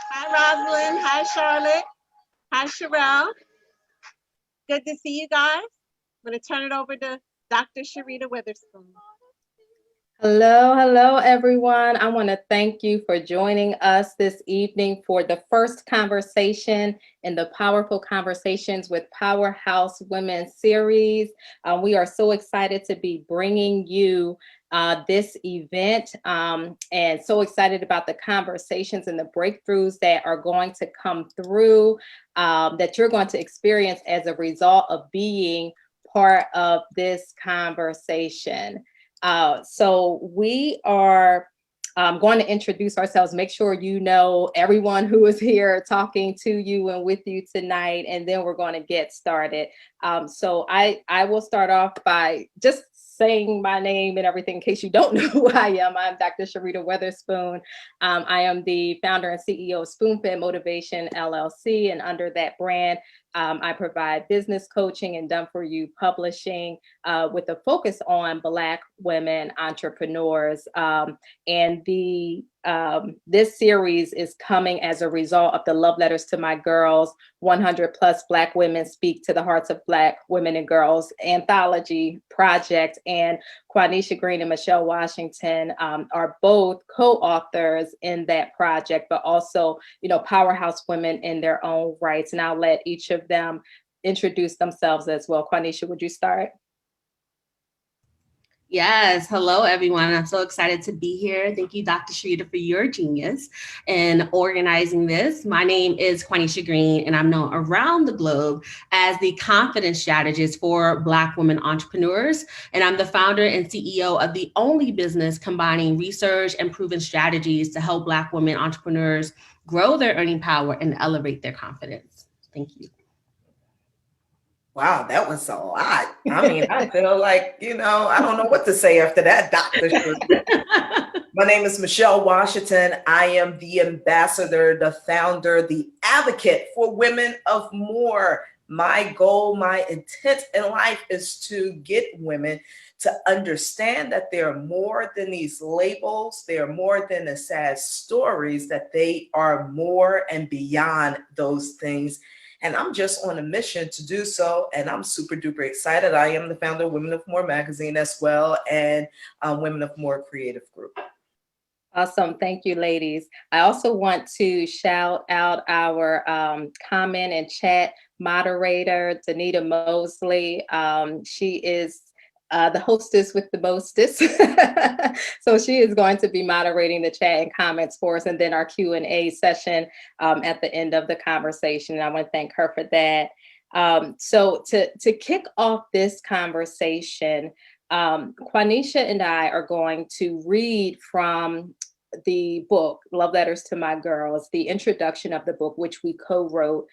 Hi, Rosalind. Hi, Charlotte. Hi, Sherelle. Good to see you guys. I'm going to turn it over to Dr. Sharita Witherspoon. Hello, everyone. I want to thank you for joining us this evening for the first conversation in the Powerful Conversations with Powerhouse Women series. We are so excited to be bringing you this event and so excited about the conversations and the breakthroughs that are going to come through, that you're going to experience as a result of being part of this conversation. So we are going to introduce ourselves, make sure you know everyone who is here talking to you and with you tonight, and then we're going to get started. So I will start off by just saying my name and everything in case you don't know who I am. I'm Dr. Sharita Witherspoon. I am the founder and CEO of Spoonfed Motivation LLC, and under that brand, I provide business coaching and done for you publishing with a focus on Black women entrepreneurs. And this series is coming as a result of the Love Letters to My Girls, 100 plus Black women speak to the hearts of Black women and girls Anthology project. And Quanisha Green and Michelle Washington are both co-authors in that project, but also, powerhouse women in their own rights. And I'll let each of them introduce themselves as well. Quanisha, would you start? Yes. Hello, everyone. I'm so excited to be here. Thank you, Dr. Sharita, for your genius in organizing this. My name is Quanisha Green, and I'm known around the globe as the confidence strategist for Black women entrepreneurs. And I'm the founder and CEO of the only business combining research and proven strategies to help Black women entrepreneurs grow their earning power and elevate their confidence. Thank you. Wow, that was a lot. I mean, I feel like, I don't know what to say after that, Dr. My name is Michelle Washington. I am the ambassador, the founder, the advocate for women of more. My goal, my intent in life is to get women to understand that they are more than these labels. They are more than the sad stories, that they are more and beyond those things. And I'm just on a mission to do so. And I'm super duper excited. I am the founder of Women of More magazine as well, and Women of More creative group. Awesome. Thank you, ladies. I also want to shout out our comment and chat moderator, Danita Mosley. She is the hostess with the mostest. So she is going to be moderating the chat and comments for us, and then our Q&A session at the end of the conversation. And I want to thank her for that. So to kick off this conversation, Quanisha and I are going to read from the book, Love Letters to My Girls, the introduction of the book, which we co-wrote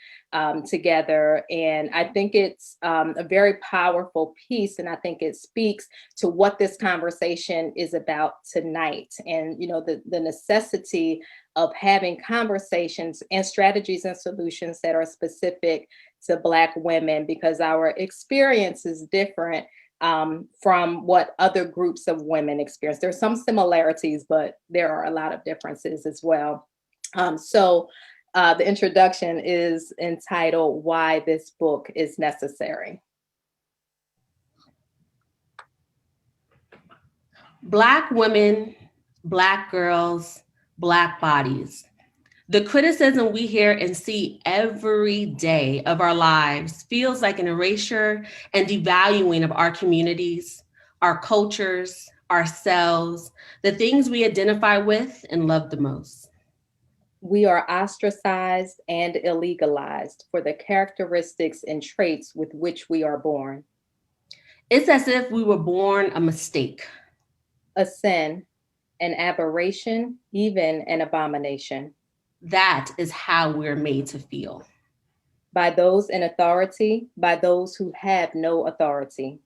together. And I think it's a very powerful piece. And I think it speaks to what this conversation is about tonight. And, the necessity of having conversations and strategies and solutions that are specific to Black women, because our experience is different from what other groups of women experience. There's some similarities, but there are a lot of differences as well. So the introduction is entitled, Why This Book is Necessary. Black women, Black girls, Black bodies. The criticism we hear and see every day of our lives feels like an erasure and devaluing of our communities, our cultures, ourselves, the things we identify with and love the most. We are ostracized and illegalized for the characteristics and traits with which we are born. It's as if we were born a mistake, a sin, an aberration, even an abomination. That is how we're made to feel. By those in authority, by those who have no authority.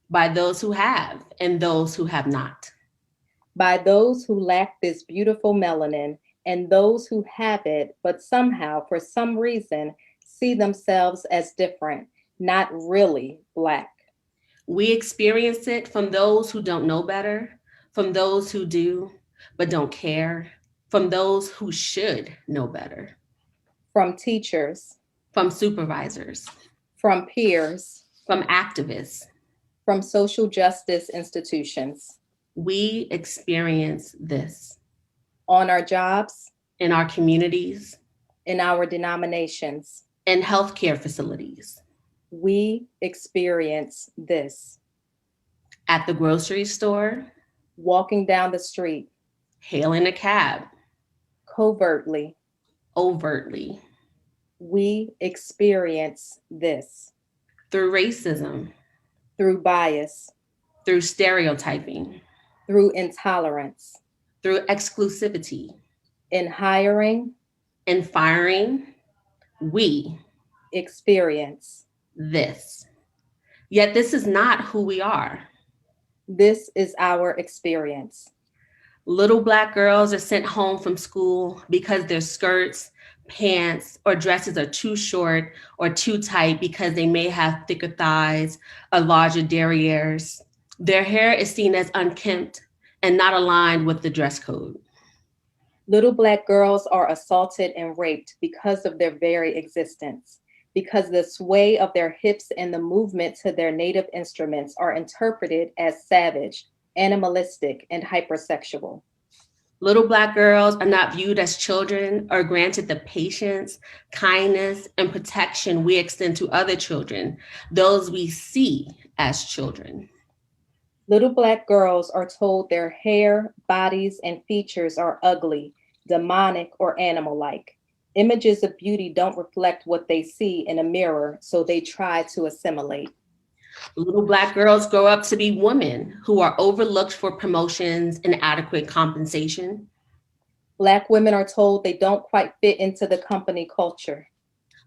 By those who have and those who have not. By those who lack this beautiful melanin and those who have it, but somehow, for some reason, see themselves as different, not really Black. We experience it from those who don't know better, from those who do, but don't care, from those who should know better, from teachers, from supervisors, from peers, from activists. from social justice institutions, We experience this on our jobs, in our communities, in our denominations. in healthcare facilities, We experience this. at the grocery store, Walking down the street, hailing a cab, covertly. overtly, We experience this. through racism, Through bias, through stereotyping, through intolerance, through exclusivity, in hiring, in firing. We experience. this. Yet this is not who we are. This is our experience. Little Black girls are sent home from school because their skirts, pants, or dresses are too short or too tight because they may have thicker thighs or larger derrieres. Their hair is seen as unkempt and not aligned with the dress code. Little Black girls are assaulted and raped because of their very existence, because the sway of their hips and the movement to their native instruments are interpreted as savage, animalistic, and hypersexual. Little Black girls are not viewed as children or granted the patience, kindness, and protection we extend to other children, those we see as children. Little Black girls are told their hair, bodies, and features are ugly, demonic, or animal-like. Images of beauty don't reflect what they see in a mirror, so they try to assimilate. Little Black girls grow up to be women who are overlooked for promotions and adequate compensation. Black women are told they don't quite fit into the company culture.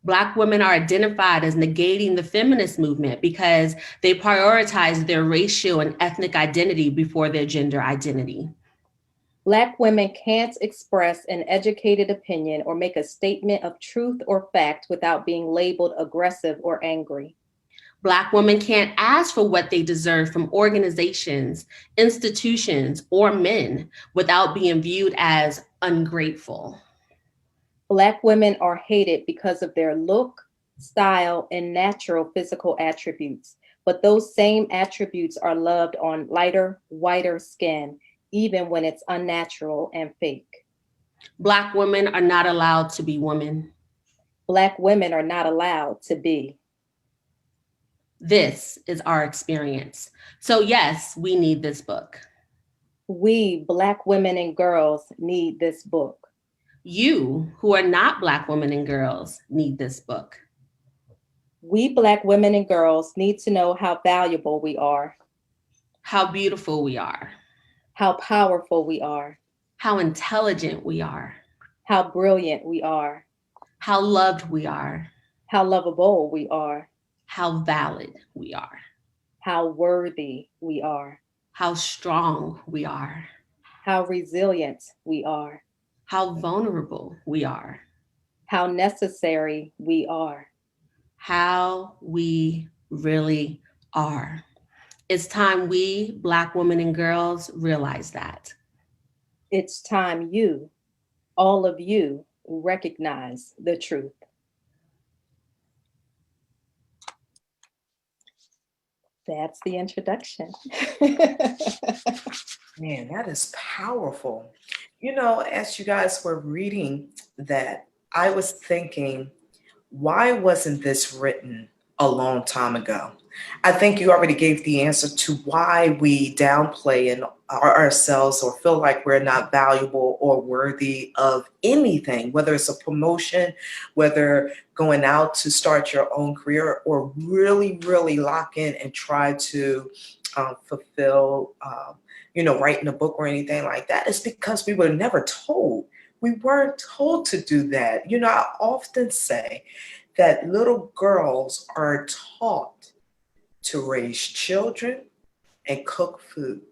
Black women are identified as negating the feminist movement because they prioritize their racial and ethnic identity before their gender identity. Black women can't express an educated opinion or make a statement of truth or fact without being labeled aggressive or angry. Black women can't ask for what they deserve from organizations, institutions, or men without being viewed as ungrateful. Black women are hated because of their look, style, and natural physical attributes, but those same attributes are loved on lighter, whiter skin, even when it's unnatural and fake. Black women are not allowed to be women. Black women are not allowed to be. This is our experience. So yes, we need this book. We, Black women and girls, need this book. You, who are not Black women and girls, need this book. We, Black women and girls, need to know how valuable we are, How beautiful we are, how powerful we are, how intelligent we are, how brilliant we are, how loved we are, how lovable we are, how valid we are, how worthy we are, how strong we are, how resilient we are, how vulnerable we are, how necessary we are. how we really are. It's time we, Black women and girls, realize that. It's time you, all of you, recognize the truth. That's the introduction. Man, that is powerful. You know, as you guys were reading that, I was thinking, why wasn't this written a long time ago? I think you already gave the answer to why we downplay ourselves or feel like we're not valuable or worthy of anything, whether it's a promotion, whether going out to start your own career, or really, really lock in and try to fulfill, writing a book or anything like that. It's because we were never told. We weren't told to do that. You know, I often say that little girls are taught to raise children and cook food.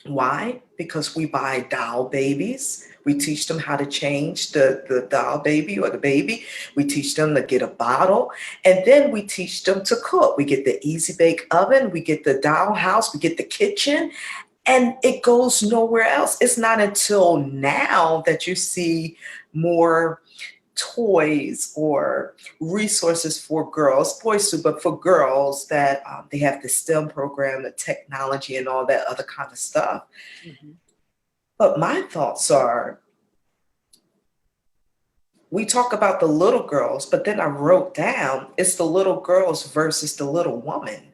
Why? Because we buy doll babies. We teach them how to change the doll baby or the baby. We teach them to get a bottle, and then we teach them to cook. We get the easy bake oven, we get the doll house, we get the kitchen, And it goes nowhere else. It's not until now that you see more toys or resources for girls, boys too, but for girls that they have the STEM program, the technology and all that other kind of stuff. Mhm. But my thoughts are, we talk about the little girls, but then I wrote down, it's the little girls versus the little woman.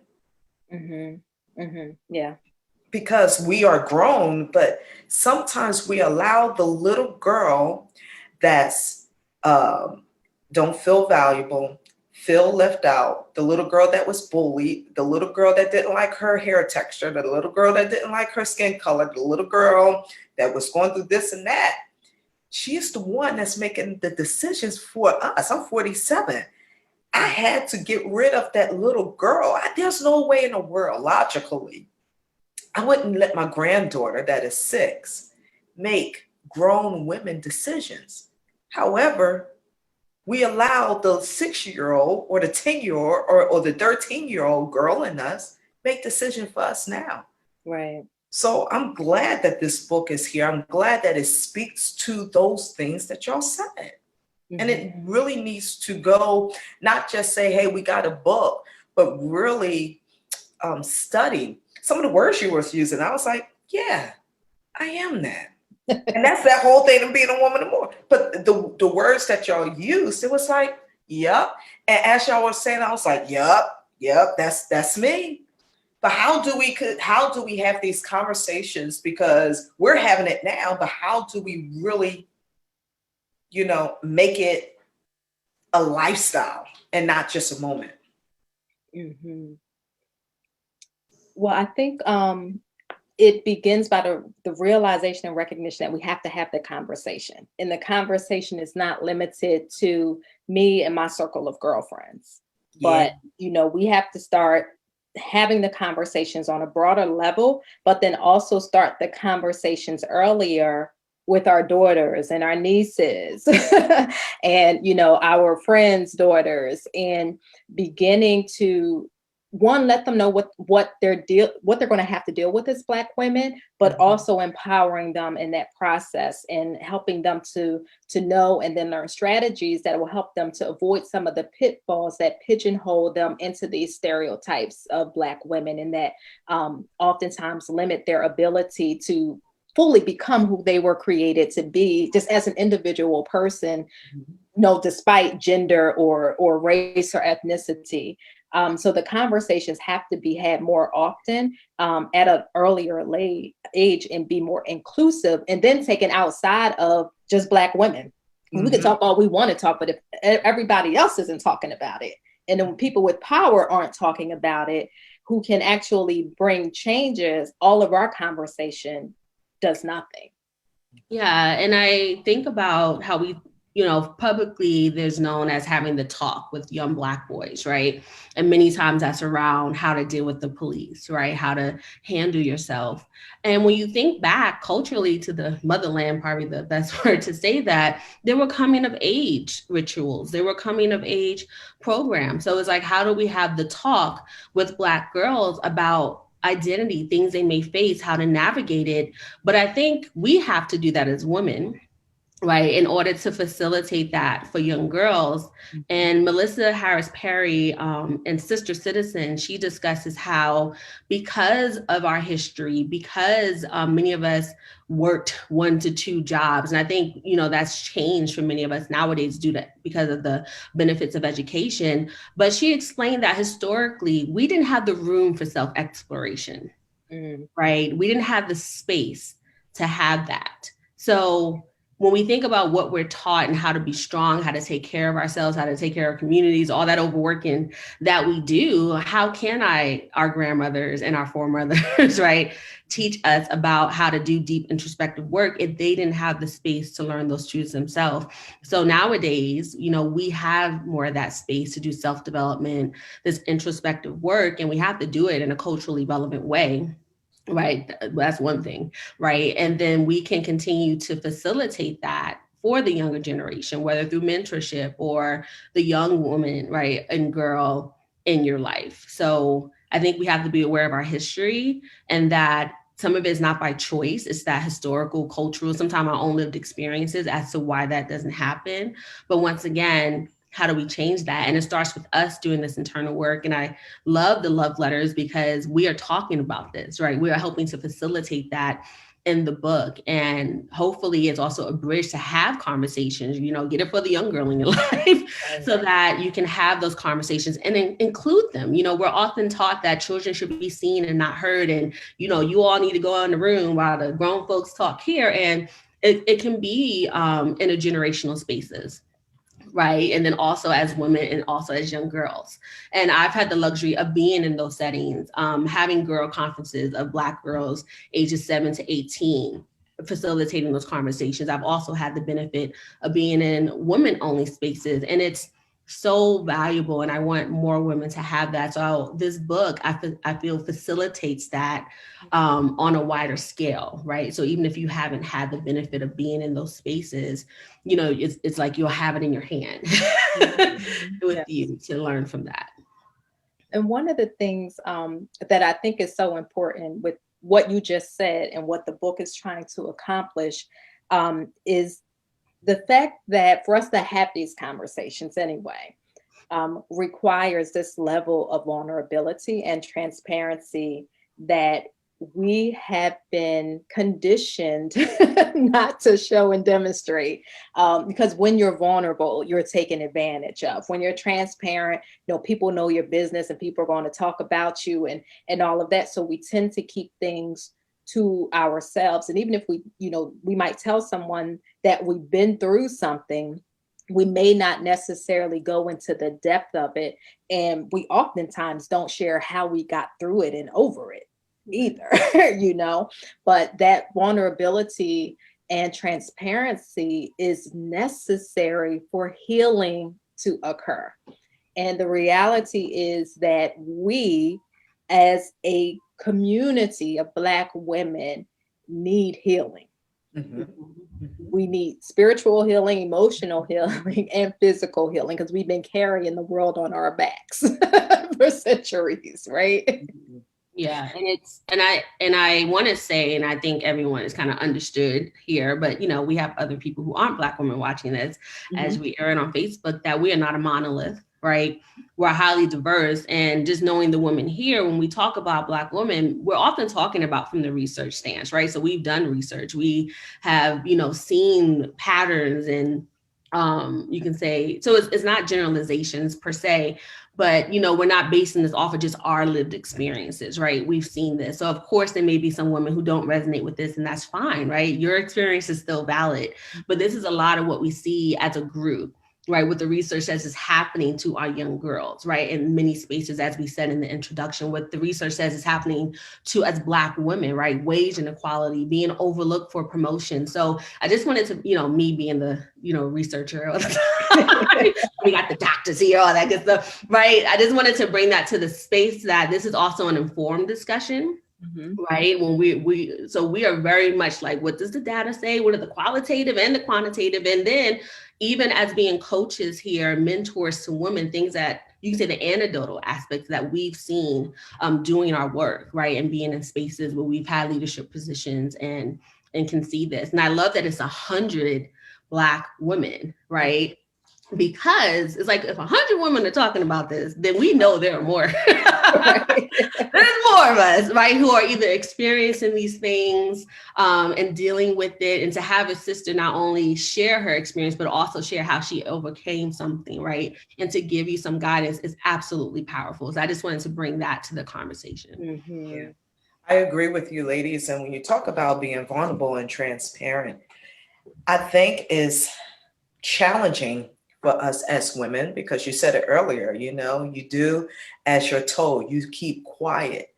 Yeah. Because we are grown, but sometimes we allow the little girl that's don't feel valuable, feel left out, the little girl that was bullied, the little girl that didn't like her hair texture, the little girl that didn't like her skin color, the little girl that was going through this and that. She's the one that's making the decisions for us. I'm 47. I had to get rid of that little girl. There's no way in the world, logically, I wouldn't let my granddaughter that is 6 make grown women decisions. However, we allow the 6-year-old or the 10-year-old or the 13-year-old girl in us make decisions for us now. Right. So I'm glad that this book is here. I'm glad that it speaks to those things that y'all said. Mm-hmm. And it really needs to go, not just say, hey, we got a book, but really study some of the words you was using. I was like, yeah, I am that. And that's that whole thing of being a woman of more. But the words that y'all used, it was like, yep. And as y'all were saying, I was like, yep, that's me. But how do we have these conversations? Because we're having it now, but how do we really, make it a lifestyle and not just a moment? Mm-hmm. Well, I think it begins by the realization and recognition that we have to have the conversation. And the conversation is not limited to me and my circle of girlfriends. Yeah. But, we have to start having the conversations on a broader level, but then also start the conversations earlier with our daughters and our nieces and, our friends' daughters, and beginning to let them know what they're going to have to deal with as Black women, but mm-hmm. also empowering them in that process and helping them to know and then learn strategies that will help them to avoid some of the pitfalls that pigeonhole them into these stereotypes of Black women, and that oftentimes limit their ability to fully become who they were created to be, just as an individual person, despite gender or race or ethnicity. So the conversations have to be had more often at an earlier age and be more inclusive, and then taken outside of just Black women. Mm-hmm. We can talk all we want to talk, but if everybody else isn't talking about it, and then when people with power aren't talking about it, who can actually bring changes, all of our conversation does nothing. Yeah, and I think about how we publicly there's known as having the talk with young Black boys, right? And many times that's around how to deal with the police, right? How to handle yourself. And when you think back culturally to the motherland, probably the best word to say that, there were coming of age rituals, there were coming of age programs. So it's like, how do we have the talk with Black girls about identity, things they may face, how to navigate it? But I think we have to do that as women, right, in order to facilitate that for young girls. And Melissa Harris Perry in Sister Citizen, she discusses how because of our history, because many of us worked 1 to 2 jobs, and I think, that's changed for many of us nowadays due to because of the benefits of education. But she explained that historically, we didn't have the room for self-exploration, right? We didn't have the space to have that. So when we think about what we're taught and how to be strong, how to take care of ourselves, how to take care of communities, all that overworking that we do, how can our grandmothers and our foremothers, right, teach us about how to do deep introspective work if they didn't have the space to learn those truths themselves? So nowadays, we have more of that space to do self-development, this introspective work, and we have to do it in a culturally relevant way. Right. That's one thing. Right. And then we can continue to facilitate that for the younger generation, whether through mentorship or the young woman, right, and girl in your life. So I think we have to be aware of our history, and that some of it is not by choice. It's that historical, cultural, sometimes our own lived experiences as to why that doesn't happen. But once again, how do we change that? And it starts with us doing this internal work. And I love the love letters because we are talking about this, right? We are helping to facilitate that in the book. And hopefully it's also a bridge to have conversations, get it for the young girl in your life so that you can have those conversations and include them. We're often taught that children should be seen and not heard. And, you all need to go in the room while the grown folks talk here. And it can be in a generational spaces. Right. And then also as women and also as young girls. And I've had the luxury of being in those settings, having girl conferences of Black girls ages 7 to 18, facilitating those conversations. I've also had the benefit of being in women only spaces, and it's so valuable. And I want more women to have that. So this book, I feel facilitates that on a wider scale, right? So even if you haven't had the benefit of being in those spaces, it's like you'll have it in your hand with you to learn from that. And one of the things that I think is so important with what you just said and what the book is trying to accomplish is the fact that for us to have these conversations anyway, requires this level of vulnerability and transparency that we have been conditioned not to show and demonstrate, because when you're vulnerable, you're taken advantage of. When you're transparent, people know your business and people are going to talk about you and all of that. So we tend to keep things to ourselves. And even if we might tell someone that we've been through something, we may not necessarily go into the depth of it. And we oftentimes don't share how we got through it and over it either, but that vulnerability and transparency is necessary for healing to occur. And the reality is that we, as a community of Black women, need healing. Mm-hmm. We need spiritual healing, emotional healing, and physical healing, because we've been carrying the world on our backs for centuries, right? Yeah, and I want to say, and I think everyone is kind of understood here, but we have other people who aren't Black women watching this, as we air it on Facebook, that we are not a monolith, right? We're highly diverse, and just knowing the women here, when we talk about Black women, we're often talking about from the research stance, right? So we've done research, we have seen patterns, and you can say, so it's not generalizations per se, but we're not basing this off of just our lived experiences, right? We've seen this. So of course there may be some women who don't resonate with this, and that's fine, right? Your experience is still valid, but this is a lot of what we see as a group, right? With the research that is happening to our young girls, right? In many spaces, as we said in the introduction, what the research says is happening to us Black women, right? Wage inequality, being overlooked for promotion. So I just wanted to, me being the, researcher all the time, we got the doctors here, all that good stuff, right? I just wanted to bring that to the space that this is also an informed discussion. Right. When we are very much like, what does the data say? What are the qualitative and the quantitative? And then even as being coaches here, mentors to women, things that you can say the anecdotal aspects that we've seen doing our work, right? And being in spaces where we've had leadership positions and can see this. And I love that it's 100 Black women, right? Because it's like, if 100 women are talking about this, then we know there are more. There's more of us, right, who are either experiencing these things and dealing with it, and to have a sister not only share her experience, but also share how she overcame something, right, and to give you some guidance is absolutely powerful. So I just wanted to bring that to the conversation. Yeah. I agree with you, ladies. And when you talk about being vulnerable and transparent, I think is challenging for us as women, because you said it earlier, you do as you're told, you keep quiet,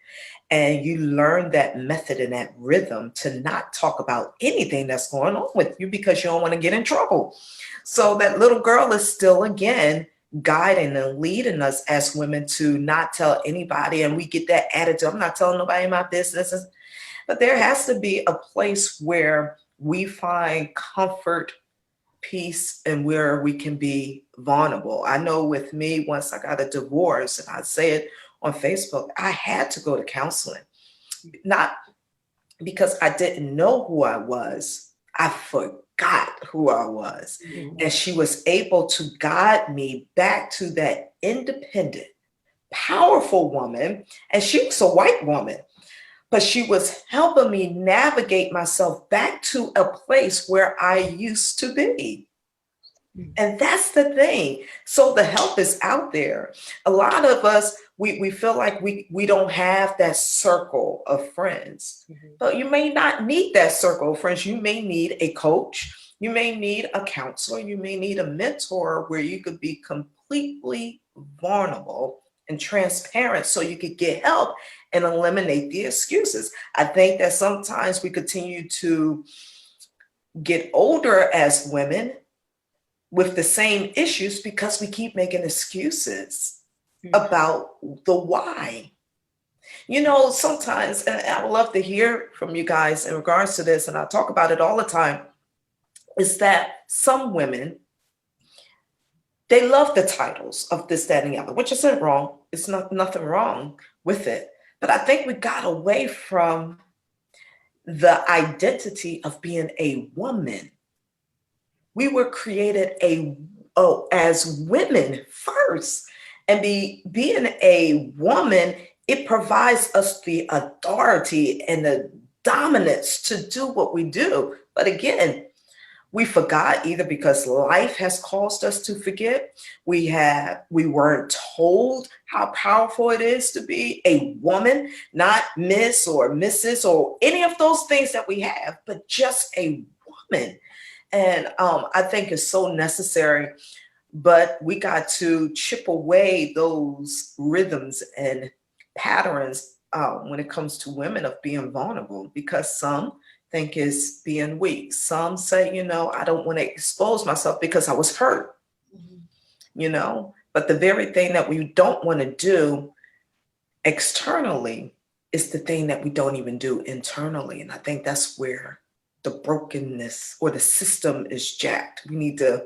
and you learn that method and that rhythm to not talk about anything that's going on with you because you don't want to get in trouble. So that little girl is still, again, guiding and leading us as women to not tell anybody. And we get that attitude, I'm not telling nobody my business. But there has to be a place where we find comfort, peace, and where we can be vulnerable. I know with me, once I got a divorce, and I say it on Facebook, I had to go to counseling. Not because I didn't know who I was. I forgot who I was. And she was able to guide me back to that independent, powerful woman. And she was a white woman, but she was helping me navigate myself back to a place where I used to be. And that's the thing. So the help is out there. A lot of us, we feel like we don't have that circle of friends. But you may not need that circle of friends. You may need a coach. You may need a counselor. You may need a mentor where you could be completely vulnerable and transparent so you could get help and eliminate the excuses. I think that sometimes we continue to get older as women with the same issues because we keep making excuses about the why. You know, sometimes, and I would love to hear from you guys in regards to this, and I talk about it all the time, is that some women, they love the titles of this, that, and the other, which isn't wrong. It's nothing wrong with it. But I think we got away from the identity of being a woman. We were created as women first. And being a woman, it provides us the authority and the dominance to do what we do. But again, we forgot, either because life has caused us to forget. We weren't told how powerful it is to be a woman, not Miss or Mrs. or any of those things that we have, but just a woman. And I think it's so necessary, but we got to chip away those rhythms and patterns when it comes to women of being vulnerable, because some think it's being weak. Some say, you know, I don't want to expose myself because I was hurt, you know, but the very thing that we don't want to do externally is the thing that we don't even do internally. And I think that's where the brokenness or the system is jacked. We need to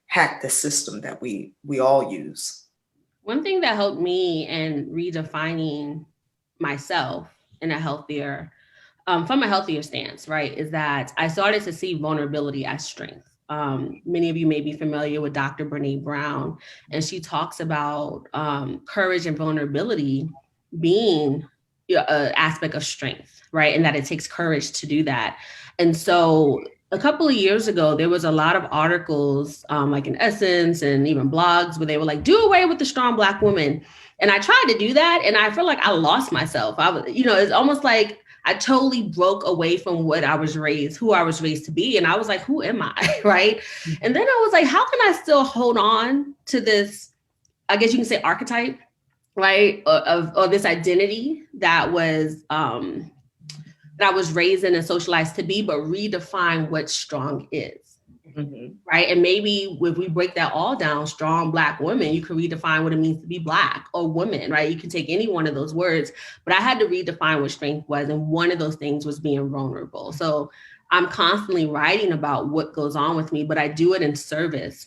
hack the system that we all use. One thing that helped me in redefining myself in a healthier, from a healthier stance, right, is that I started to see vulnerability as strength. Many of you may be familiar with Dr. Brene Brown, and she talks about courage and vulnerability being an aspect of strength, right? And that it takes courage to do that. And so a couple of years ago, there was a lot of articles like in Essence and even blogs where they were like, do away with the strong Black woman. And I tried to do that. And I feel like I lost myself. It's almost like I totally broke away from who I was raised to be. And I was like, who am I? Right. And then I was like, how can I still hold on to this, I guess you can say archetype, right? Of this identity that I was raised in and socialized to be, but redefine what strong is, right? And maybe if we break that all down, strong Black women, you can redefine what it means to be Black or woman, right? You can take any one of those words, but I had to redefine what strength was. And one of those things was being vulnerable. So I'm constantly writing about what goes on with me, but I do it in service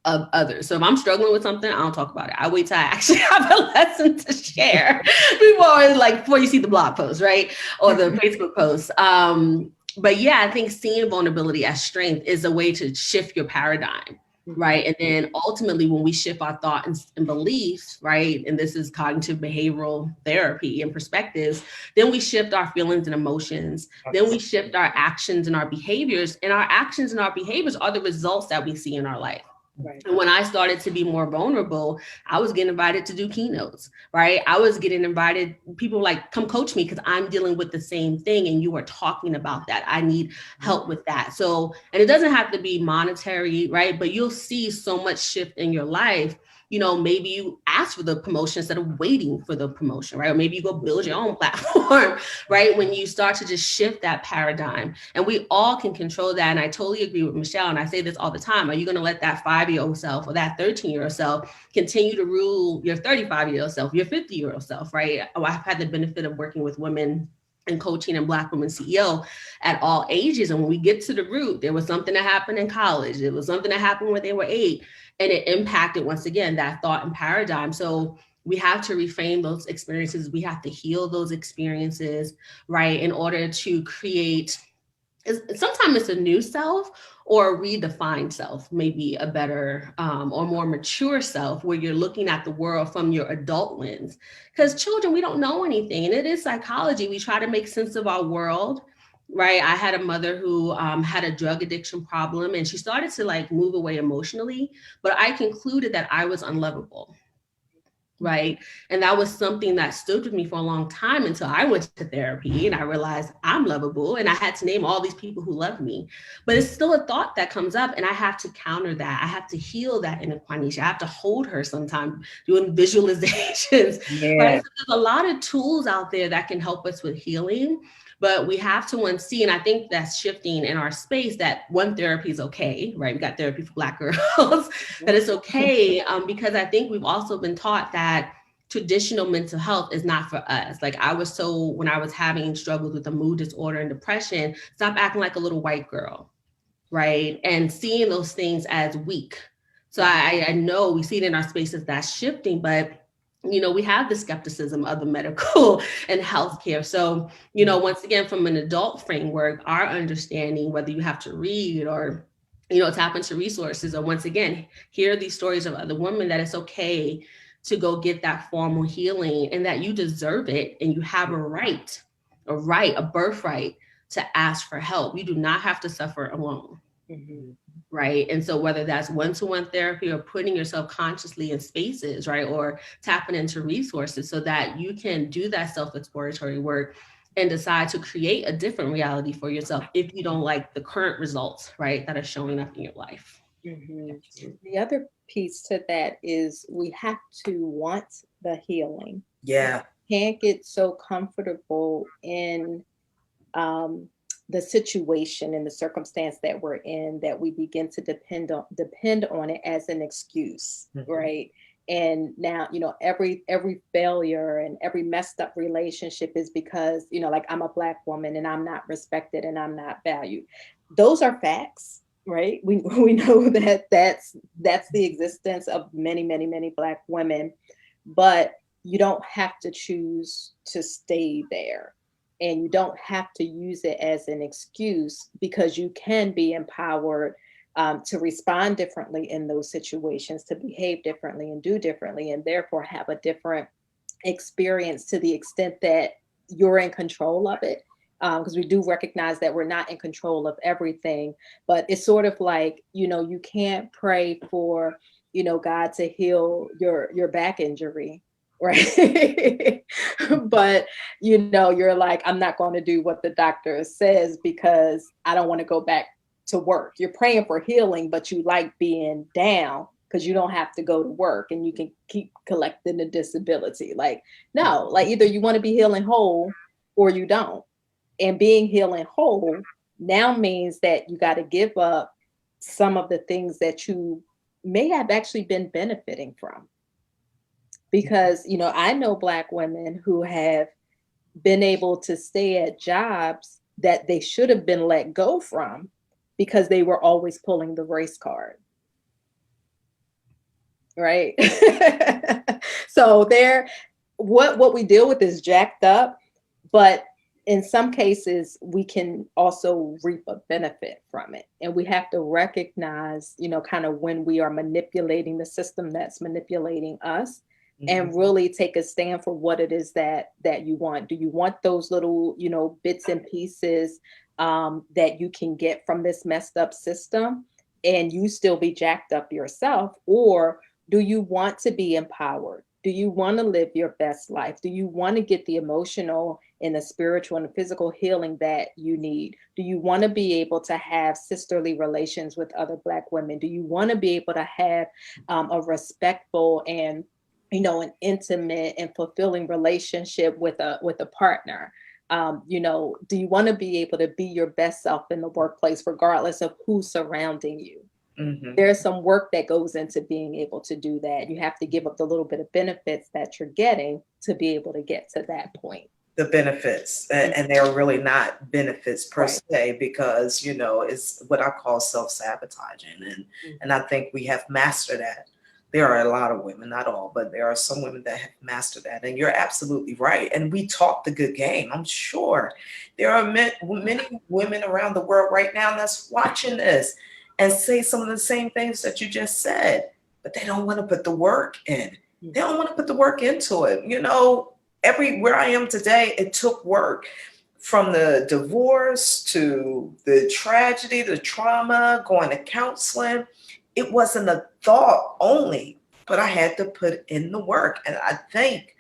of others. So if I'm struggling with something, I don't talk about it. I wait till I actually have a lesson to share before you see the blog post, right? Or the Facebook post. But yeah, I think seeing vulnerability as strength is a way to shift your paradigm, right? And then ultimately when we shift our thoughts and beliefs, right? And this is cognitive behavioral therapy and perspectives, then we shift our feelings and emotions. Then we shift our actions and our behaviors, and our actions and our behaviors are the results that we see in our life. Right. And when I started to be more vulnerable, I was getting invited to do keynotes, right? I was getting invited, people like, come coach me because I'm dealing with the same thing and you are talking about that. I need help with that. So, and it doesn't have to be monetary, right? But you'll see so much shift in your life. You know, maybe you ask for the promotion instead of waiting for the promotion, right? Or maybe you go build your own platform, right? When you start to just shift that paradigm, and we all can control that. And I totally agree with Michelle. And I say this all the time. Are you going to let that 5-year-old self or that 13-year-old self continue to rule your 35-year-old self, your 50-year-old self, right? I've had the benefit of working with women and coaching and Black women CEO at all ages. And when we get to the root, there was something that happened in college. It was something that happened when they were 8. And it impacted, once again, that thought and paradigm. So we have to reframe those experiences. We have to heal those experiences, right? In order to create, sometimes it's a new self or a redefined self, maybe a better or more mature self, where you're looking at the world from your adult lens. Because children, we don't know anything. And it is psychology. We try to make sense of our world, right? I had a mother who had a drug addiction problem, and she started to like move away emotionally, but I concluded that I was unlovable. Right. And that was something that stood with me for a long time until I went to therapy and I realized I'm lovable. And I had to name all these people who love me. But it's still a thought that comes up, and I have to counter that. I have to heal that inner Quanisha. I have to hold her sometimes doing visualizations. Yeah. Right. So there's a lot of tools out there that can help us with healing. But we have to see, and I think that's shifting in our space, that one, therapy is okay, right? We got therapy for Black girls, that it's okay, because I think we've also been taught that traditional mental health is not for us. Like I was told when I was having struggles with a mood disorder and depression, stop acting like a little white girl, right? And seeing those things as weak. So I know we see it in our spaces that's shifting, but you know, we have the skepticism of the medical and healthcare. So, you know, once again, from an adult framework, our understanding, whether you have to read or, you know, tap into resources, or once again, hear these stories of other women, that it's okay to go get that formal healing and that you deserve it. And you have a birthright to ask for help. You do not have to suffer alone. Mm-hmm. Right. And so whether that's one-to-one therapy or putting yourself consciously in spaces, right, or tapping into resources so that you can do that self-exploratory work and decide to create a different reality for yourself if you don't like the current results, right, that are showing up in your life. Mm-hmm. The other piece to that is we have to want the healing. Yeah. Can't get so comfortable in the situation and the circumstance that we're in that we begin to depend on it as an excuse, right? And now, you know, every failure and every messed up relationship is because, you know, like I'm a Black woman and I'm not respected and I'm not valued. Those are facts, right? We know that that's the existence of many Black women, but you don't have to choose to stay there. And you don't have to use it as an excuse, because you can be empowered to respond differently in those situations, to behave differently and do differently, and therefore have a different experience to the extent that you're in control of it. Because we do recognize that we're not in control of everything, but it's sort of like, you know, you can't pray for, you know, God to heal your back injury, right? But, you know, you're like, I'm not going to do what the doctor says because I don't want to go back to work. You're praying for healing, but you like being down because you don't have to go to work and you can keep collecting the disability. Like, no, like either you want to be healing whole or you don't. And being healing whole now means that you got to give up some of the things that you may have actually been benefiting from. Because, you know, I know Black women who have been able to stay at jobs that they should have been let go from because they were always pulling the race card. Right? So what we deal with is jacked up, but in some cases we can also reap a benefit from it. And we have to recognize, you know, kind of when we are manipulating the system that's manipulating us. And really take a stand for what it is that you want. Do you want those little, you know, bits and pieces that you can get from this messed up system and you still be jacked up yourself? Or do you want to be empowered? Do you want to live your best life? Do you want to get the emotional and the spiritual and the physical healing that you need? Do you want to be able to have sisterly relations with other Black women? Do you want to be able to have a respectful and, you know, an intimate and fulfilling relationship with a partner? You know, do you want to be able to be your best self in the workplace, regardless of who's surrounding you? There's some work that goes into being able to do that. You have to give up the little bit of benefits that you're getting to be able to get to that point. The benefits, and they're really not benefits per se, because, you know, it's what I call self-sabotaging. And I think we have mastered There are a lot of women, not all, but there are some women that have mastered that. And you're absolutely right. And we talk the good game. I'm sure there are many women around the world right now that's watching this and say some of the same things that you just said, but they don't want to put the work in. They don't want to put the work into it. You know, where I am today, it took work. From the divorce to the tragedy, the trauma, going to counseling, it wasn't a thought only, but I had to put in the work. And I think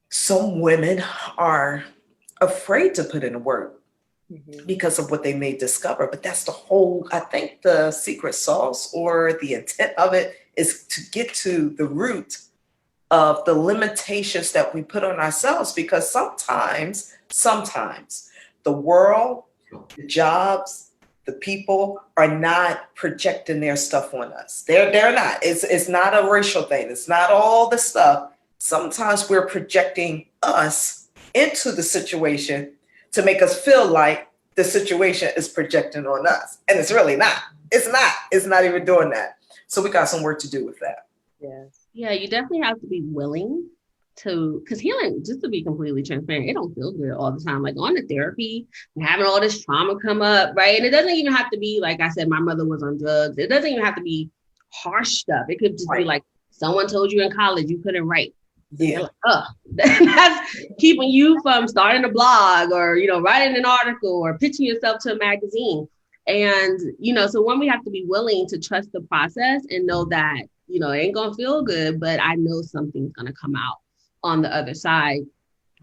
some women are afraid to put in the work because of what they may discover. But that's I think the secret sauce or the intent of it is to get to the root of the limitations that we put on ourselves, because sometimes the world, the jobs, the people are not projecting their stuff on us. They're not. It's not a racial thing. It's not all the stuff. Sometimes we're projecting us into the situation to make us feel like the situation is projecting on us. And it's really not. It's not. It's not even doing that. So we got some work to do with that. Yes. Yeah, you definitely have to be willing to, because healing, just to be completely transparent, it don't feel good all the time. Like on the therapy and having all this trauma come up, right? And it doesn't even have to be, like I said, my mother was on drugs. It doesn't even have to be harsh stuff. It could just be like someone told you in college you couldn't write. Yeah. Like, that's keeping you from starting a blog or, you know, writing an article or pitching yourself to a magazine. And, you know, so when we have to be willing to trust the process and know that, you know, it ain't gonna feel good, but I know something's gonna come out on the other side.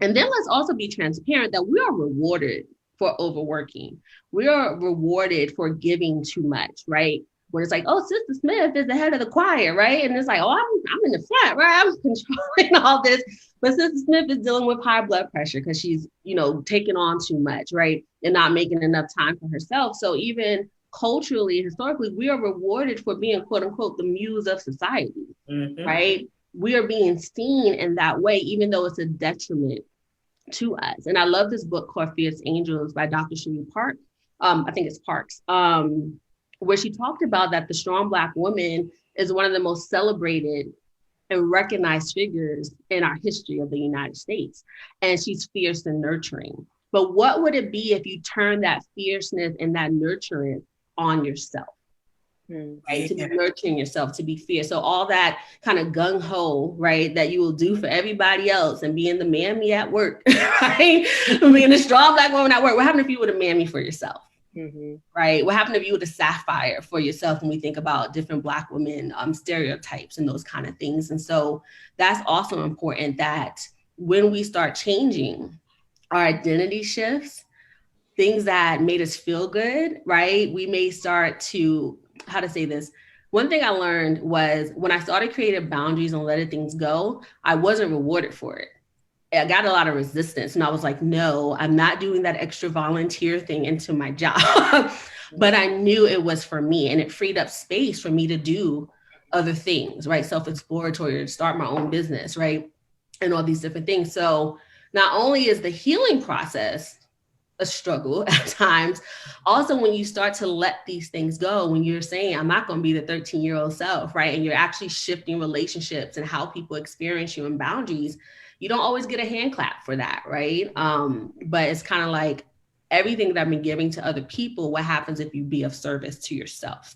And then let's also be transparent that we are rewarded for overworking. We are rewarded for giving too much, right? When it's like, oh, Sister Smith is the head of the choir, right? And it's like, oh, I'm in the front, right? I'm controlling all this. But Sister Smith is dealing with high blood pressure because she's, you know, taking on too much, right? And not making enough time for herself. So even culturally, historically, we are rewarded for being, quote unquote, the muse of society, right? We are being seen in that way, even though it's a detriment to us. And I love this book called Fierce Angels by Dr. Cherie Park. I think it's Parks, where she talked about that the strong Black woman is one of the most celebrated and recognized figures in our history of the United States. And she's fierce and nurturing. But what would it be if you turn that fierceness and that nurturing on yourself? Right? To be nurturing yourself, to be fierce. So all that kind of gung-ho, right, that you will do for everybody else and being the mammy at work, right? Being a strong Black woman at work. What happened if you were the mammy for yourself? Right? What happened if you were the sapphire for yourself when we think about different Black women stereotypes and those kind of things? And so that's also important that when we start changing our identity shifts, things that made us feel good, right? We may start to, how to say this? One thing I learned was when I started creating boundaries and letting things go, I wasn't rewarded for it. I got a lot of resistance and I was like, no, I'm not doing that extra volunteer thing into my job. But I knew it was for me and it freed up space for me to do other things, right? Self-exploratory, to start my own business, right? And all these different things. So not only is the healing process a struggle at times, also when you start to let these things go, when you're saying, I'm not going to be the 13-year-old self, right? And you're actually shifting relationships and how people experience you and boundaries, you don't always get a hand clap for that, right? But it's kind of like everything that I've been giving to other people, what happens if you be of service to yourself,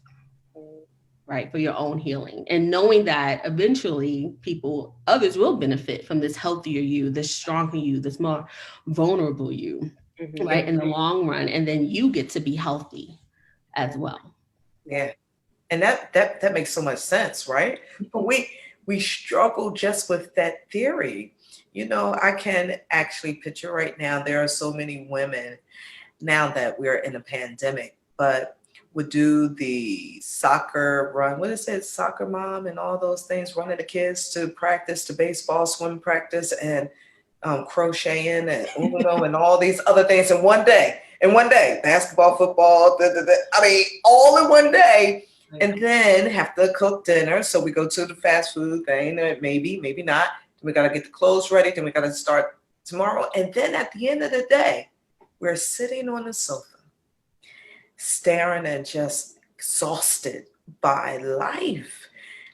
right? For your own healing. And knowing that eventually others will benefit from this healthier you, this stronger you, this more vulnerable you, right? In the long run. And then you get to be healthy as well. Yeah. And that makes so much sense, right? But we struggle just with that theory. You know, I can actually picture right now, there are so many women now that we're in a pandemic, but would do the soccer run, what is it, soccer mom and all those things, running the kids to practice, to baseball, swim practice, and crocheting and Uno and all these other things in one day, basketball, football, I mean, all in one day. And then have to cook dinner. So we go to the fast food thing, maybe not. We got to get the clothes ready. Then we got to start tomorrow. And then at the end of the day, we're sitting on the sofa, staring and just exhausted by life.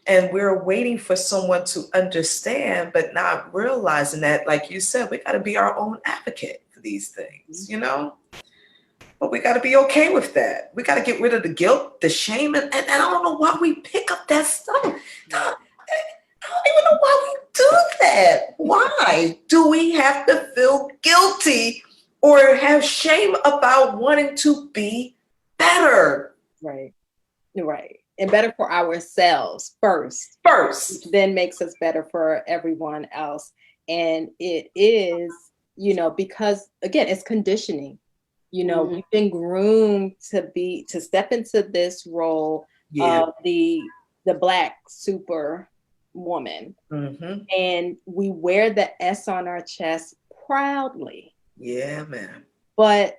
And we're waiting for someone to understand, but not realizing that, like you said, we got to be our own advocate for these things, you know? But we got to be okay with that. We got to get rid of the guilt, the shame, and I don't know why we pick up that stuff. I don't even know why we do that. Why do we have to feel guilty or have shame about wanting to be better? Right. And better for ourselves first, then makes us better for everyone else. And it is, because again, it's conditioning. We've been groomed to step into this role of the Black super woman. And we wear the S on our chest proudly. Yeah, man. But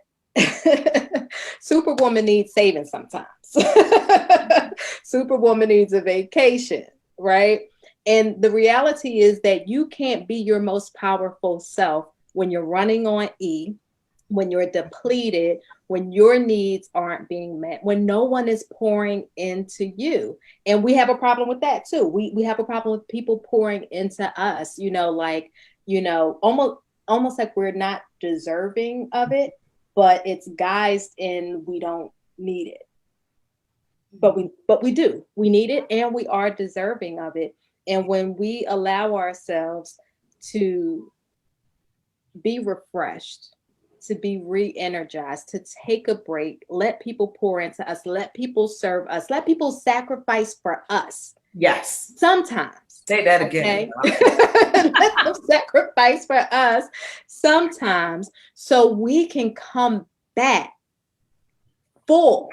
Superwoman needs saving sometimes. Superwoman needs a vacation, right? And the reality is that you can't be your most powerful self when you're running on E, when you're depleted, when your needs aren't being met, when no one is pouring into you. And we have a problem with that too. We have a problem with people pouring into us, almost like we're not deserving of it, but it's guised in we don't need it. But we do. We need it and we are deserving of it. And when we allow ourselves to be refreshed, to be re-energized, to take a break, let people pour into us, let people serve us, let people sacrifice for us. Yes. Sometimes. Say that again. Okay? Let them sacrifice for us sometimes so we can come back full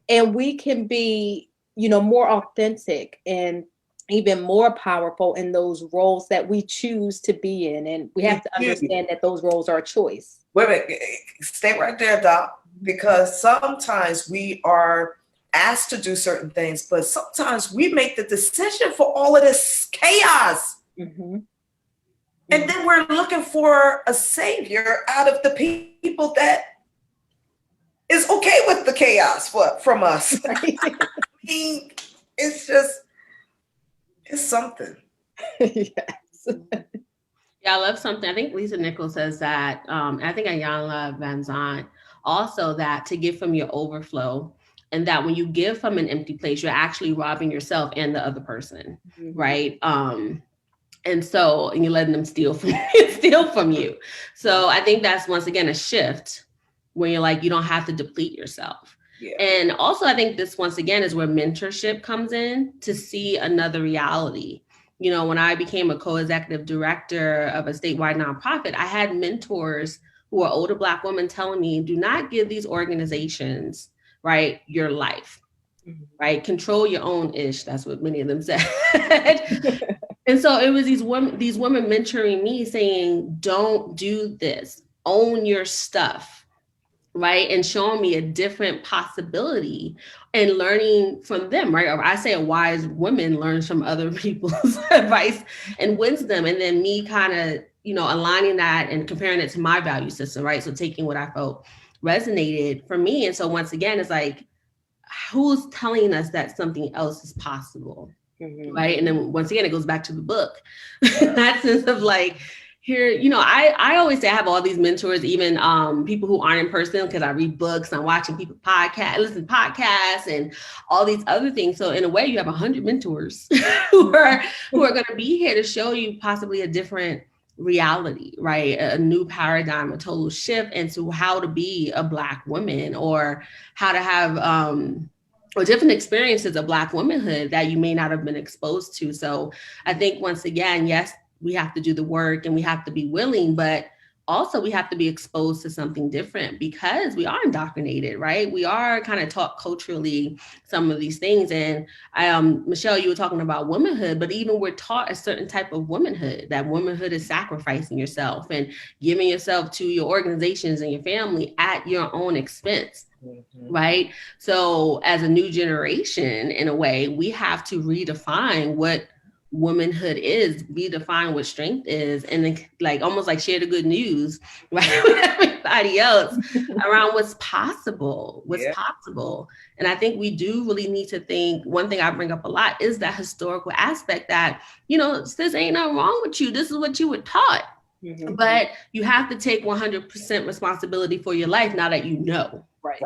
and we can be, more authentic and even more powerful in those roles that we choose to be in. And we have to understand that those roles are a choice. Wait a minute. Stay right there, Doc, because sometimes we are asked to do certain things, but sometimes we make the decision for all of this chaos. And then we're looking for a savior out of the people that is okay with the chaos from us. I mean, it's something. Yes. Yeah, I love something. I think Lisa Nichols says that, I think Ayanna Van Zant also, that to give from your overflow, and that when you give from an empty place, you're actually robbing yourself and the other person, right? And you're letting them steal from you. So I think that's, once again, a shift when you're like, you don't have to deplete yourself. Yeah. And also, I think this, once again, is where mentorship comes in, to see another reality. When I became a co-executive director of a statewide nonprofit, I had mentors who are older Black women telling me, do not give these organizations, right, your life, right? Control your own ish. That's what many of them said. And so it was these women mentoring me, saying, don't do this, own your stuff, right? And showing me a different possibility and learning from them, right? Or I say a wise woman learns from other people's advice and wisdom. And then me kind of, aligning that and comparing it to my value system, right? So taking what I felt resonated for me. And so once again, it's like, who's telling us that something else is possible? Right. And then once again, it goes back to the book. That sense of like, here, I always say I have all these mentors, even people who aren't in person, because I read books, I'm watching people listen to podcasts and all these other things. So in a way, you have 100 mentors who are going to be here to show you possibly a different reality, right? A new paradigm, a total shift into how to be a Black woman, or how to have or different experiences of Black womanhood that you may not have been exposed to. So I think, once again, yes, we have to do the work and we have to be willing, but also we have to be exposed to something different, because we are indoctrinated, right? We are kind of taught culturally some of these things. And Michelle, you were talking about womanhood, but even we're taught a certain type of womanhood, that womanhood is sacrificing yourself and giving yourself to your organizations and your family at your own expense. Right. So as a new generation, in a way, we have to redefine what womanhood is, we define what strength is, and then like almost like share the good news, right, with everybody else around what's possible, Yeah. possible. And I think we do really need to think, one thing I bring up a lot is that historical aspect that, you know, sis, ain't nothing wrong with you. This is what you were taught. Mhm. But you have to take 100% responsibility for your life now that you know. Right.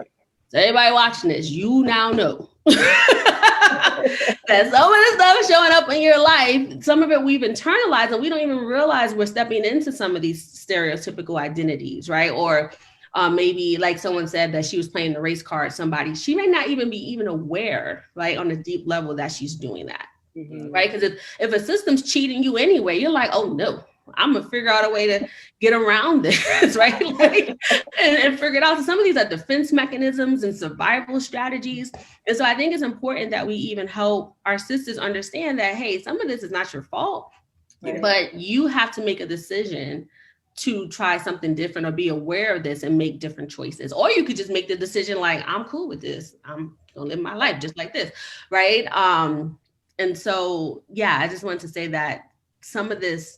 So everybody watching this, you now know that some of this stuff is showing up in your life. Some of it we've internalized, and we don't even realize we're stepping into some of these stereotypical identities, right? Or maybe like someone said that she was playing the race card, she may not even be aware, right, on a deep level that she's doing that, right? Because if a system's cheating you anyway, you're like, oh no, I'm gonna figure out a way to get around this, right? Like, and figure it out. So some of these are defense mechanisms and survival strategies. And so I think it's important that we even help our sisters understand that, hey, some of this is not your fault, Right. but you have to make a decision to try something different or be aware of this and make different choices. Or you could just make the decision like, I'm cool with this. I'm gonna live my life just like this, right? And so, yeah, I just wanted to say that some of this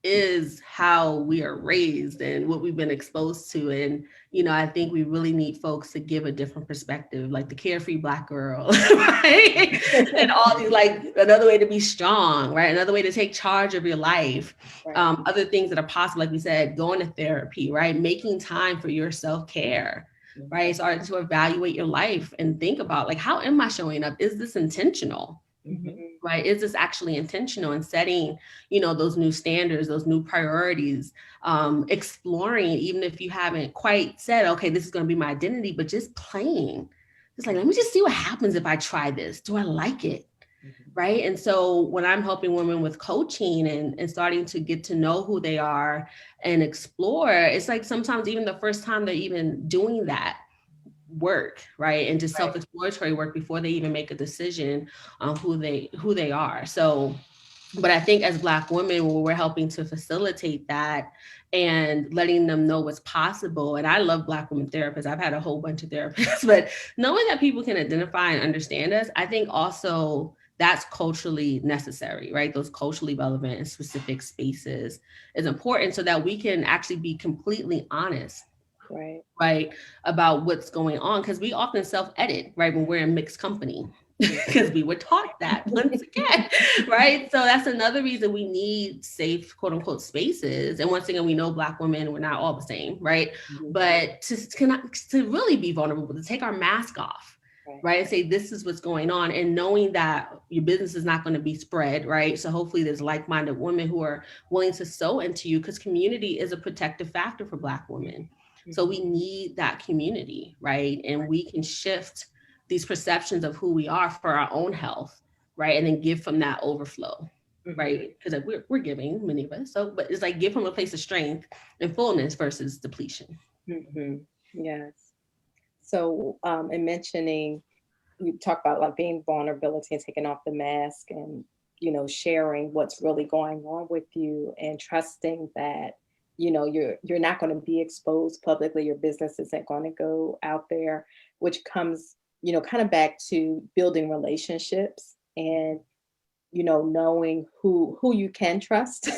is how we are raised and what we've been exposed to. And, you know, I think we really need folks to give a different perspective, like the carefree Black girl, right? And all these, like, another way to be strong, right? Another way to take charge of your life. Right. Other things that are possible, like we said, going to therapy, right? Making time for your self-care, right? Starting to evaluate your life and think about, like, how am I showing up? Is this intentional? Right? Is this actually intentional, and setting, you know, those new standards, those new priorities, exploring, even if you haven't quite said, okay, this is going to be my identity, but just playing. It's like, let me just see what happens if I try this. Do I like it? Right? And so when I'm helping women with coaching and starting to get to know who they are and explore, it's like sometimes even the first time they're even doing that work, right? And just self-exploratory work before they even make a decision on who they are. So, but I think as Black women, when we're helping to facilitate that and letting them know what's possible, and I love Black women therapists, I've had a whole bunch of therapists, but knowing that people can identify and understand us, I think also that's culturally necessary, right? Those culturally relevant and specific spaces is important so that we can actually be completely honest, right, about what's going on, because we often self-edit, right, when we're in mixed company, because we were taught that once again, right? So that's another reason we need safe, quote unquote, spaces. And once again, we know Black women, we're not all the same, right? But to really be vulnerable, to take our mask off, right, and say, this is what's going on, and knowing that your business is not going to be spread, right? So hopefully there's like-minded women who are willing to sow into you, because community is a protective factor for Black women. So we need that community, right? And we can shift these perceptions of who we are for our own health, right? And then give from that overflow, right? Because we're giving, many of us. So, but it's like give from a place of strength and fullness versus depletion. Yes. So in mentioning, you talk about like being vulnerability and taking off the mask and, you know, sharing what's really going on with you and trusting that, you know, you're not going to be exposed publicly. Your business isn't going to go out there, which comes, you know, kind of back to building relationships and, you know, knowing who you can trust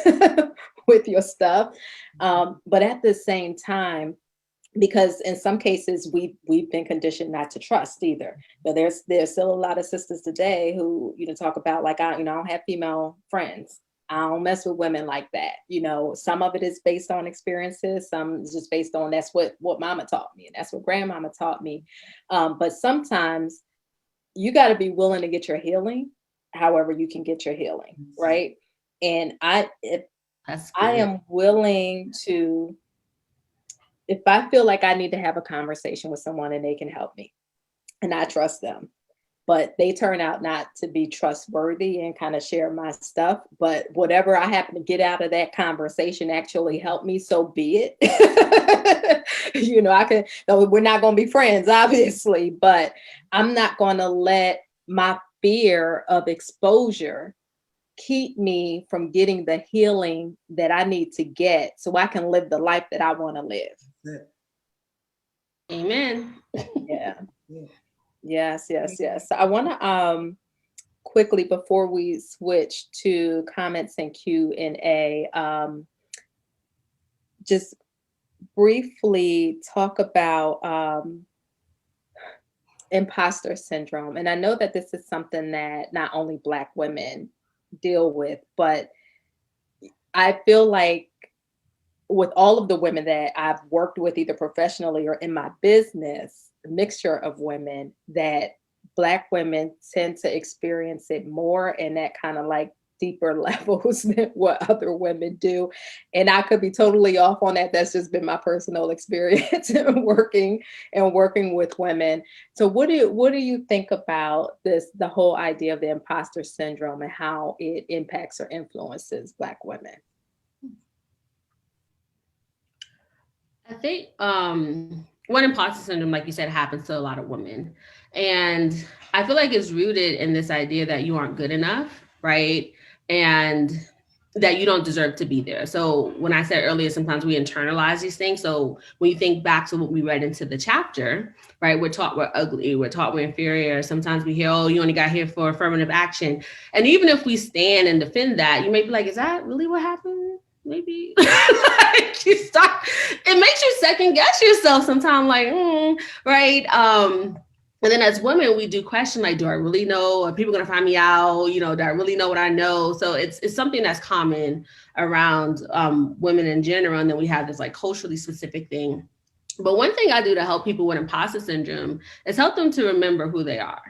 with your stuff. But at the same time, because in some cases we've been conditioned not to trust either. But there's still a lot of sisters today who, you know, talk about like, I don't have female friends. I don't mess with women like that. You know, some of it is based on experiences. Some is just based on that's what mama taught me and that's what grandmama taught me. But sometimes you got to be willing to get your healing, however you can get your healing, right? And I am willing to, if I feel like I need to have a conversation with someone and they can help me and I trust them, but they turn out not to be trustworthy and kind of share my stuff, but whatever I happen to get out of that conversation actually help me, so be it. You know, we're not going to be friends, obviously, but I'm not going to let my fear of exposure keep me from getting the healing that I need to get so I can live the life that I want to live. Amen. Yeah. Yes. So I want to quickly before we switch to comments and Q&A, just briefly talk about imposter syndrome. And I know that this is something that not only Black women deal with, but I feel like with all of the women that I've worked with, either professionally or in my business, a mixture of women, that Black women tend to experience it more and that kind of like deeper levels than what other women do. And I could be totally off on that. That's just been my personal experience in working with women. So what do you think about this, the whole idea of the imposter syndrome and how it impacts or influences Black women? I think one, imposter syndrome, like you said, happens to a lot of women. And I feel like it's rooted in this idea that you aren't good enough, right? And that you don't deserve to be there. So when I said earlier, sometimes we internalize these things. So when you think back to what we read into the chapter, right? We're taught we're ugly, we're taught we're inferior. Sometimes we hear, oh, you only got here for affirmative action. And even if we stand and defend that, you may be like, is that really what happened? Maybe like it makes you second guess yourself sometimes, like, right? And then as women, we do question, like, do I really know? Are people gonna find me out? You know, do I really know what I know? So it's something that's common around women in general. And then we have this like culturally specific thing. But one thing I do to help people with imposter syndrome is help them to remember who they are,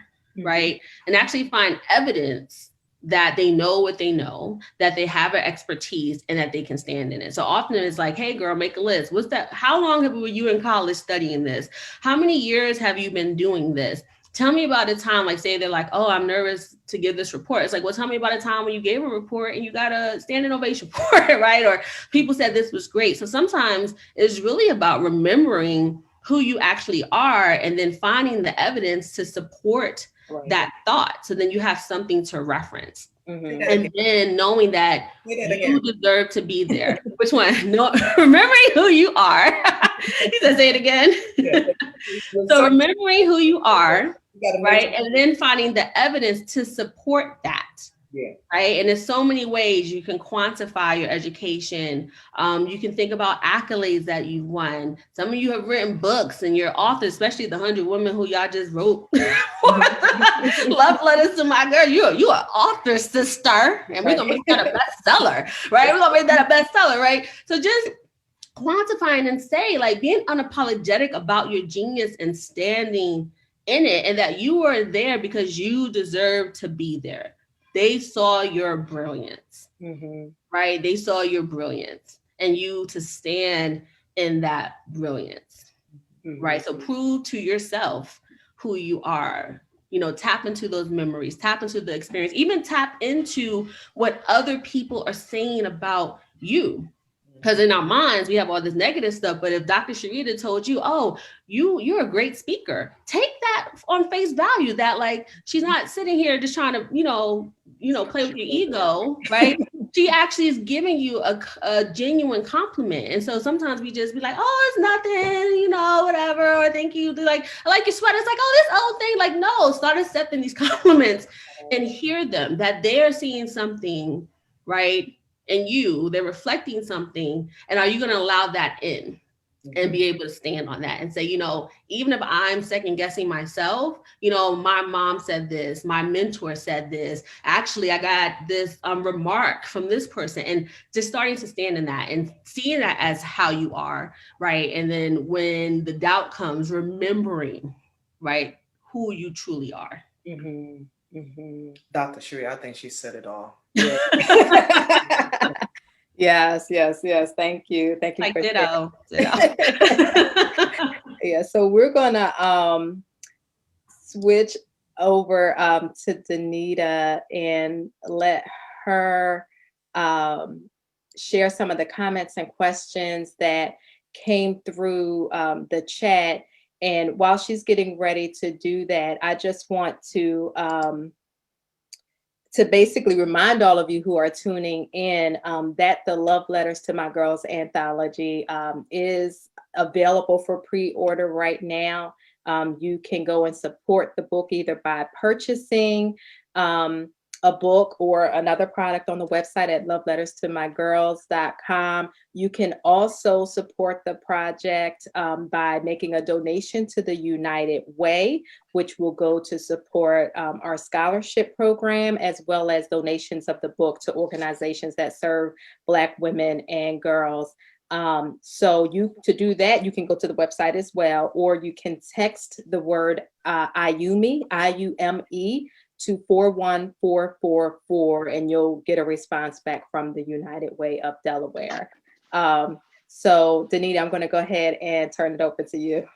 right? And actually find evidence that they know what they know, that they have an expertise, and that they can stand in it. So often it's like, hey girl, make a list. What's that? How long were you in college studying this? How many years have you been doing this? Tell me about a time, like say they're like, oh, I'm nervous to give this report. It's like, well, tell me about a time when you gave a report and you got a standing ovation for it, right? Or people said this was great. So sometimes it's really about remembering who you actually are and then finding the evidence to support that thought. So then you have something to reference. And then knowing that you deserve to be there. Which one? No, remembering who you are. He said, say it again. So remembering who you are, right? And then finding the evidence to support that. Right. And there's so many ways you can quantify your education. You can think about accolades that you've won. Some of you have written books and you're authors, especially the 100 Women who y'all just wrote love letters to my girl. You're an author, sister. And we're going to make that a bestseller, right? We're going to make that a bestseller, right? So just quantifying and say, like, being unapologetic about your genius and standing in it, and that you are there because you deserve to be there. They saw your brilliance, right? They saw your brilliance and you to stand in that brilliance, right? So prove to yourself who you are, you know, tap into those memories, tap into the experience, even tap into what other people are saying about you. Because in our minds, we have all this negative stuff. But if Dr. Sharita told you, oh, you're a great speaker, take that on face value, that like, she's not sitting here just trying to, you know, play with your ego, right? She actually is giving you a genuine compliment. And so sometimes we just be like, oh, it's nothing, you know, whatever. Or thank you. Like, I like your sweater. It's like, oh, this old thing. Like, no, start accepting these compliments and hear them, that they're seeing something, right? And they're reflecting something. And are you going to allow that in and be able to stand on that and say, you know, even if I'm second guessing myself, you know, my mom said this, my mentor said this, actually, I got this remark from this person, and just starting to stand in that and seeing that as how you are, right? And then when the doubt comes, remembering, right, who you truly are. Dr. Sheree, I think she said it all. Yes. Thank you. Like ditto. Yeah. So we're gonna switch over to Danita and let her share some of the comments and questions that came through the chat. And while she's getting ready to do that, I just want to basically remind all of you who are tuning in that the Love Letters to My Girls Anthology is available for pre-order right now. You can go and support the book either by purchasing a book or another product on the website at loveletterstomygirls.com. You can also support the project by making a donation to the United Way, which will go to support our scholarship program, as well as donations of the book to organizations that serve Black women and girls. So to do that, you can go to the website as well, or you can text the word IUME, IUME, to 41444, and you'll get a response back from the United Way of Delaware. So Danita, I'm going to go ahead and turn it over to you.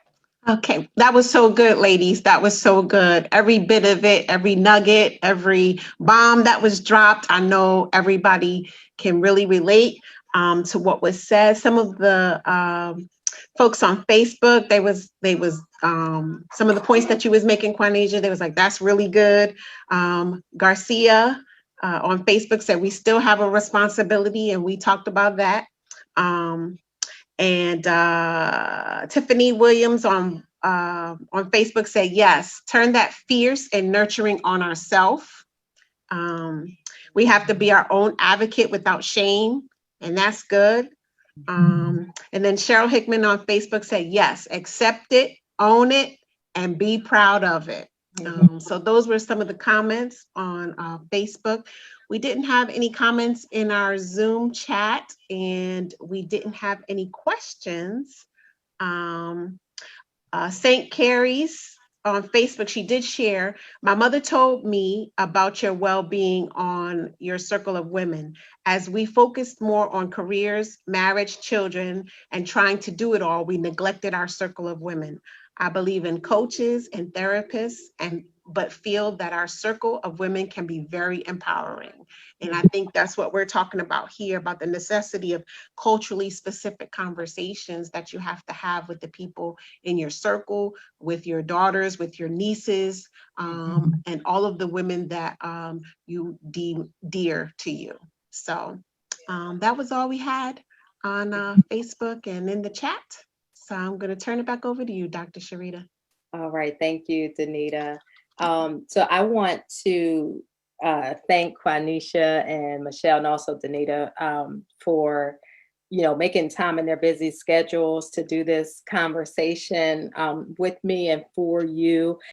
Okay, that was so good, ladies. That was so good. Every bit of it, every nugget, every bomb that was dropped. I know everybody can really relate to what was said. Some of the folks on Facebook, some of the points that you was making, Quanisha, they was like, that's really good. Garcia on Facebook said, we still have a responsibility, and we talked about that. And Tiffany Williams on Facebook said, yes, turn that fierce and nurturing on ourselves. We have to be our own advocate without shame, and that's good. And then Cheryl Hickman on Facebook said, yes, accept it, own it, and be proud of it. So those were some of the comments on Facebook. We didn't have any comments in our Zoom chat, and we didn't have any questions. St. Carrie's on Facebook, she did share, my mother told me about your well-being on your circle of women. As we focused more on careers, marriage, children, and trying to do it all, we neglected our circle of women. I believe in coaches and therapists, but feel that our circle of women can be very empowering. And I think that's what we're talking about here, about the necessity of culturally specific conversations that you have to have with the people in your circle, with your daughters, with your nieces, and all of the women that you deem dear to you. So that was all we had on Facebook and in the chat. So I'm going to turn it back over to you, Dr. Sharita. All right, thank you, Danita. So I want to thank Quanisha and Michelle, and also Danita, for making time in their busy schedules to do this conversation with me and for you.